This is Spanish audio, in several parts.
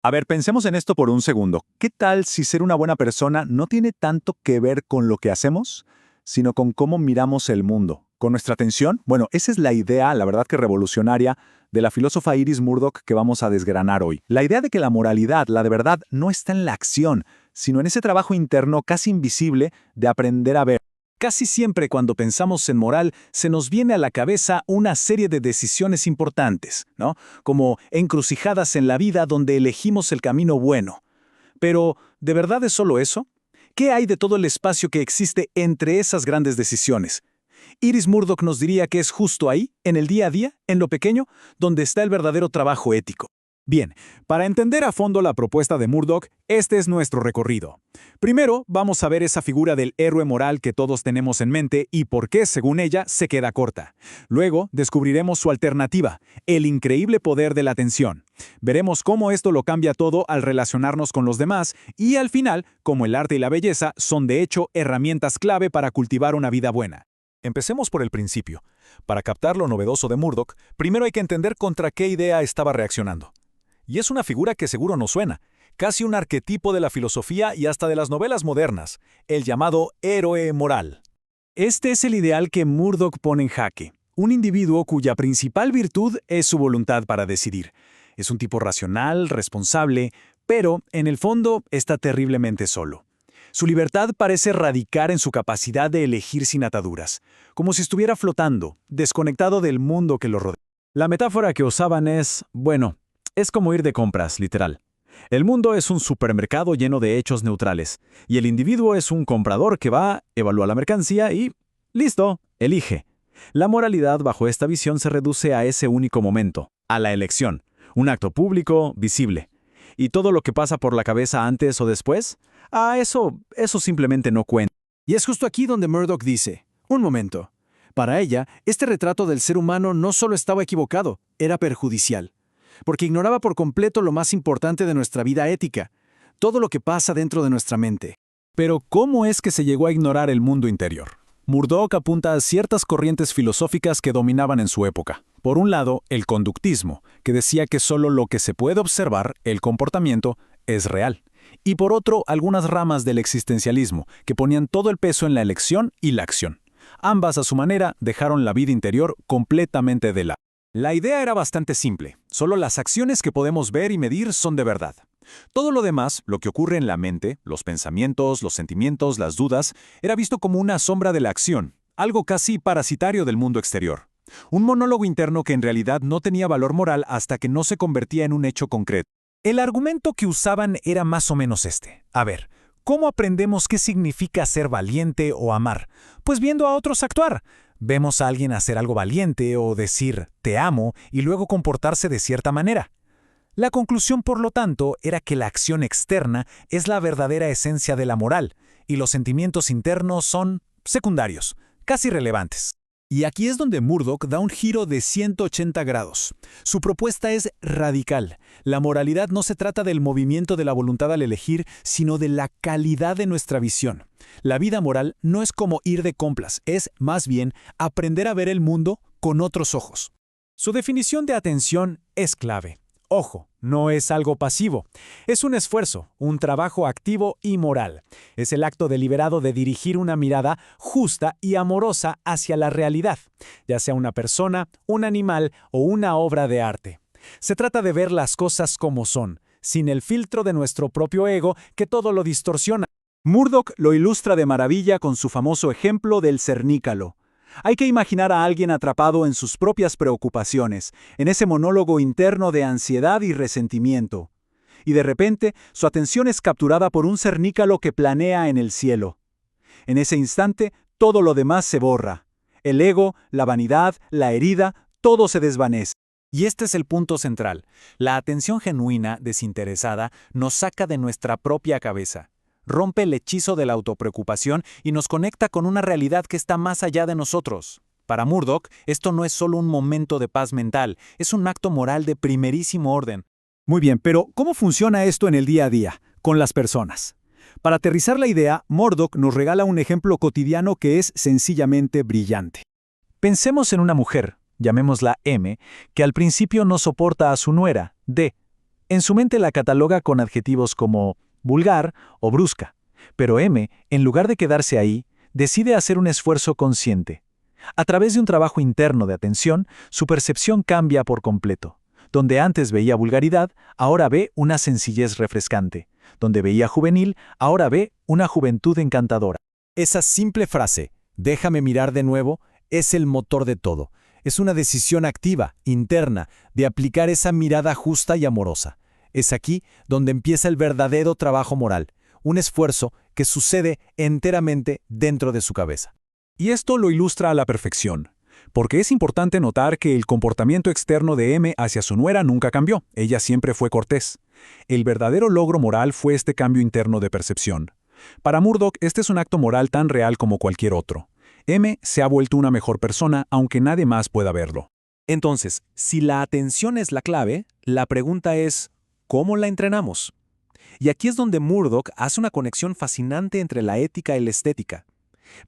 A ver, pensemos en esto por un segundo. ¿Qué tal si ser una buena persona no tiene tanto que ver con lo que hacemos, sino con cómo miramos el mundo? ¿Con nuestra atención? Bueno, esa es la idea, la verdad que revolucionaria, de la filósofa Iris Murdoch que vamos a desgranar hoy. La idea de que la moralidad, la de verdad, no está en la acción, sino en ese trabajo interno casi invisible de aprender a ver. Casi siempre cuando pensamos en moral se nos viene a la cabeza una serie de decisiones importantes, ¿no? Como encrucijadas en la vida donde elegimos el camino bueno. Pero, ¿de verdad es solo eso? ¿Qué hay de todo el espacio que existe entre esas grandes decisiones? Iris Murdoch nos diría que es justo ahí, en el día a día, en lo pequeño, donde está el verdadero trabajo ético. Bien, para entender a fondo la propuesta de Murdoch, este es nuestro recorrido. Primero, vamos a ver esa figura del héroe moral que todos tenemos en mente y por qué, según ella, se queda corta. Luego, descubriremos su alternativa, el increíble poder de la atención. Veremos cómo esto lo cambia todo al relacionarnos con los demás y, al final, cómo el arte y la belleza son, de hecho, herramientas clave para cultivar una vida buena. Empecemos por el principio. Para captar lo novedoso de Murdoch, primero hay que entender contra qué idea estaba reaccionando. Y es una figura que seguro nos suena, casi un arquetipo de la filosofía y hasta de las novelas modernas, el llamado héroe moral. Este es el ideal que Murdoch pone en jaque, un individuo cuya principal virtud es su voluntad para decidir. Es un tipo racional, responsable, pero, en el fondo, está terriblemente solo. Su libertad parece radicar en su capacidad de elegir sin ataduras, como si estuviera flotando, desconectado del mundo que lo rodea. La metáfora que usaban es, bueno, es como ir de compras, literal. El mundo es un supermercado lleno de hechos neutrales, y el individuo es un comprador que va, evalúa la mercancía y, listo, elige. La moralidad bajo esta visión se reduce a ese único momento, a la elección, un acto público, visible. ¿Y todo lo que pasa por la cabeza antes o después? Eso simplemente no cuenta. Y es justo aquí donde Murdoch dice, un momento. Para ella, este retrato del ser humano no solo estaba equivocado, era perjudicial. Porque ignoraba por completo lo más importante de nuestra vida ética, todo lo que pasa dentro de nuestra mente. Pero, ¿cómo es que se llegó a ignorar el mundo interior? Murdoch apunta a ciertas corrientes filosóficas que dominaban en su época. Por un lado, el conductismo, que decía que solo lo que se puede observar, el comportamiento, es real. Y por otro, algunas ramas del existencialismo, que ponían todo el peso en la elección y la acción. Ambas, a su manera, dejaron la vida interior completamente de lado. La idea era bastante simple, solo las acciones que podemos ver y medir son de verdad. Todo lo demás, lo que ocurre en la mente, los pensamientos, los sentimientos, las dudas, era visto como una sombra de la acción, algo casi parasitario del mundo exterior. Un monólogo interno que en realidad no tenía valor moral hasta que no se convertía en un hecho concreto. El argumento que usaban era más o menos este. A ver, ¿cómo aprendemos qué significa ser valiente o amar? Pues viendo a otros actuar. Vemos a alguien hacer algo valiente o decir «te amo» y luego comportarse de cierta manera. La conclusión, por lo tanto, era que la acción externa es la verdadera esencia de la moral y los sentimientos internos son secundarios, casi irrelevantes. Y aquí es donde Murdoch da un giro de 180 grados. Su propuesta es radical. La moralidad no se trata del movimiento de la voluntad al elegir, sino de la calidad de nuestra visión. La vida moral no es como ir de compras, es, más bien, aprender a ver el mundo con otros ojos. Su definición de atención es clave. Ojo, no es algo pasivo. Es un esfuerzo, un trabajo activo y moral. Es el acto deliberado de dirigir una mirada justa y amorosa hacia la realidad, ya sea una persona, un animal o una obra de arte. Se trata de ver las cosas como son, sin el filtro de nuestro propio ego que todo lo distorsiona. Murdoch lo ilustra de maravilla con su famoso ejemplo del cernícalo. Hay que imaginar a alguien atrapado en sus propias preocupaciones, en ese monólogo interno de ansiedad y resentimiento. Y de repente, su atención es capturada por un cernícalo que planea en el cielo. En ese instante, todo lo demás se borra. El ego, la vanidad, la herida, todo se desvanece. Y este es el punto central. La atención genuina, desinteresada, nos saca de nuestra propia cabeza. Rompe el hechizo de la autopreocupación y nos conecta con una realidad que está más allá de nosotros. Para Murdoch, esto no es solo un momento de paz mental, es un acto moral de primerísimo orden. Muy bien, pero ¿cómo funciona esto en el día a día, con las personas? Para aterrizar la idea, Murdoch nos regala un ejemplo cotidiano que es sencillamente brillante. Pensemos en una mujer, llamémosla M, que al principio no soporta a su nuera, D. En su mente la cataloga con adjetivos como vulgar o brusca, pero M, en lugar de quedarse ahí, decide hacer un esfuerzo consciente. A través de un trabajo interno de atención, su percepción cambia por completo. Donde antes veía vulgaridad, ahora ve una sencillez refrescante. Donde veía juvenil, ahora ve una juventud encantadora. Esa simple frase, déjame mirar de nuevo, es el motor de todo. Es una decisión activa, interna, de aplicar esa mirada justa y amorosa. Es aquí donde empieza el verdadero trabajo moral, un esfuerzo que sucede enteramente dentro de su cabeza. Y esto lo ilustra a la perfección, porque es importante notar que el comportamiento externo de M hacia su nuera nunca cambió, ella siempre fue cortés. El verdadero logro moral fue este cambio interno de percepción. Para Murdoch, este es un acto moral tan real como cualquier otro. M se ha vuelto una mejor persona, aunque nadie más pueda verlo. Entonces, si la atención es la clave, la pregunta es, ¿cómo la entrenamos? Y aquí es donde Murdoch hace una conexión fascinante entre la ética y la estética.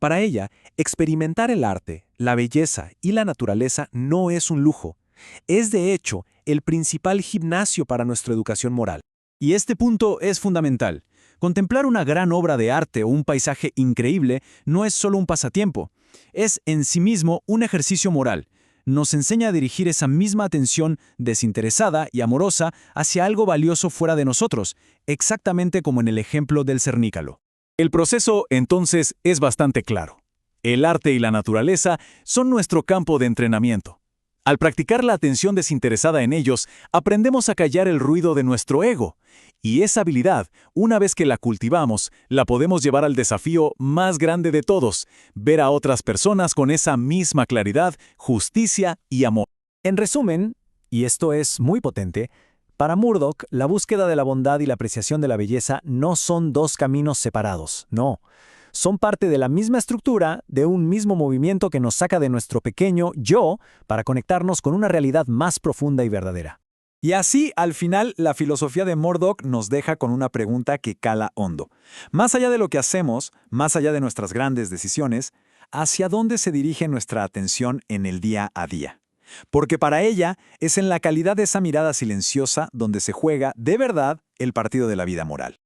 Para ella, experimentar el arte, la belleza y la naturaleza no es un lujo. Es de hecho el principal gimnasio para nuestra educación moral. Y este punto es fundamental. Contemplar una gran obra de arte o un paisaje increíble no es solo un pasatiempo. Es en sí mismo un ejercicio moral. Nos enseña a dirigir esa misma atención desinteresada y amorosa hacia algo valioso fuera de nosotros, exactamente como en el ejemplo del cernícalo. El proceso, entonces, es bastante claro. El arte y la naturaleza son nuestro campo de entrenamiento. Al practicar la atención desinteresada en ellos, aprendemos a callar el ruido de nuestro ego. Y esa habilidad, una vez que la cultivamos, la podemos llevar al desafío más grande de todos, ver a otras personas con esa misma claridad, justicia y amor. En resumen, y esto es muy potente, para Murdoch, la búsqueda de la bondad y la apreciación de la belleza no son dos caminos separados, no. Son parte de la misma estructura, de un mismo movimiento que nos saca de nuestro pequeño yo para conectarnos con una realidad más profunda y verdadera. Y así, al final, la filosofía de Murdoch nos deja con una pregunta que cala hondo. Más allá de lo que hacemos, más allá de nuestras grandes decisiones, ¿hacia dónde se dirige nuestra atención en el día a día? Porque para ella es en la calidad de esa mirada silenciosa donde se juega, de verdad, el partido de la vida moral.